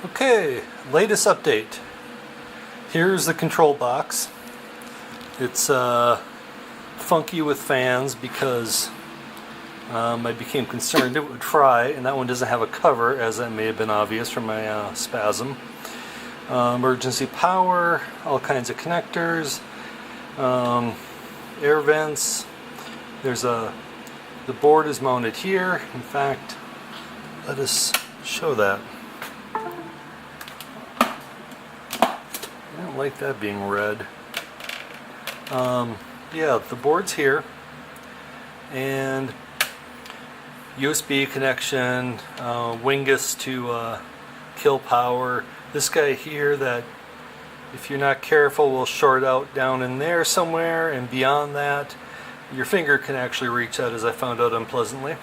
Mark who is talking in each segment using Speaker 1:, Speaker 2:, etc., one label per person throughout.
Speaker 1: Okay, latest update. Here's the control box. It's funky with fans because I became concerned it would fry, and that one doesn't have a cover, as that may have been obvious from my spasm. Emergency power, all kinds of connectors, air vents. The board is mounted here. In fact, let us show that. I don't like that being red. Yeah, the board's here, and USB connection, Wingus to kill power. This guy here that, if you're not careful, will short out down in there somewhere, and beyond that your finger can actually reach out, as I found out unpleasantly.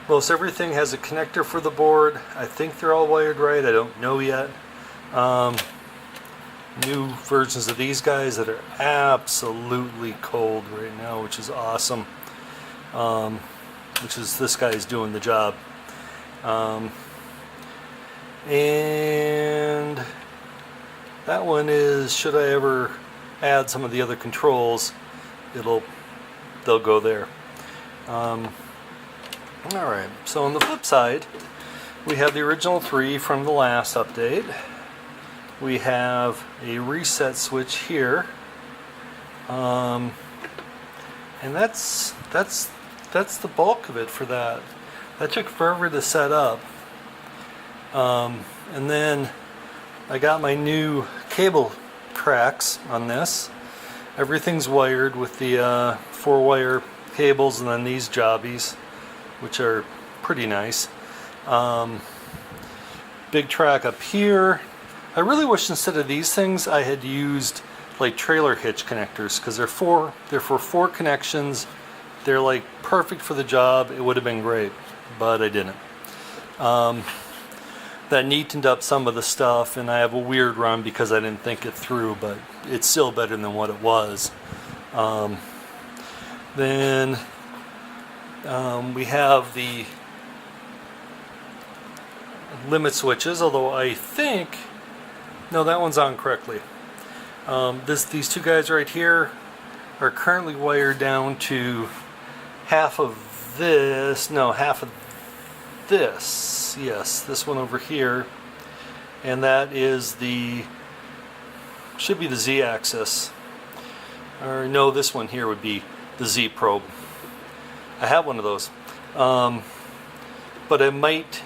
Speaker 1: Most everything has a connector for the board. I think they're all wired right. I don't know yet. New versions of these guys that are absolutely cold right now, which is awesome. Which is, this guy's doing the job. And that one is, should I ever add some of the other controls, they'll go there. Alright, so on the flip side, we have the original 3 from the last update. We have a reset switch here, and that's the bulk of it for that. That took forever to set up, and then I got my new cable tracks on this. Everything's wired with the 4-wire cables, and then these jobbies, which are pretty nice. Big track up here. I really wish instead of these things I had used like trailer hitch connectors, because they're for 4 connections. They're like perfect for the job. It would have been great, but I didn't. That neatened up some of the stuff, and I have a weird run because I didn't think it through, but it's still better than what it was. Then we have the limit switches, although I think, no, that one's on correctly. These 2 guys right here are currently wired down to half of this, yes, this one over here, and that is should be the Z-axis, or no, this one here would be the Z probe. I have one of those, but I might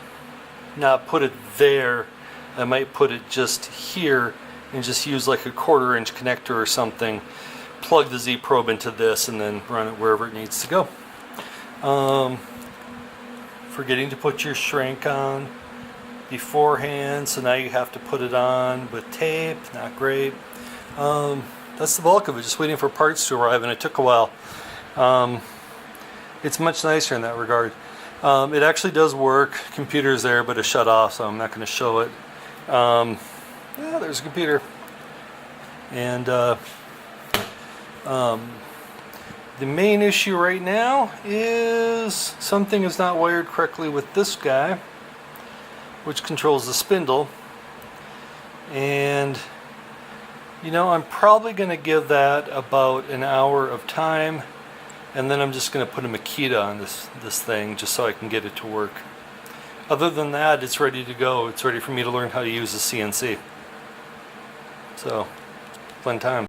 Speaker 1: not put it there. I might put it just here and just use like a 1/4-inch connector or something, plug the Z probe into this, and then run it wherever it needs to go. Forgetting to put your shrink on beforehand, so now you have to put it on with tape. Not great. That's the bulk of it, just waiting for parts to arrive, and it took a while. It's much nicer in that regard. It actually does work. Computer's there, but it's shut off, so I'm not going to show it. Yeah, there's a computer. And the main issue right now is something is not wired correctly with this guy, which controls the spindle. And you know, I'm probably going to give that about an hour of time, and then I'm just going to put a Makita on this thing just so I can get it to work. Other than that, it's ready to go. It's ready for me to learn how to use the CNC. So, fun time.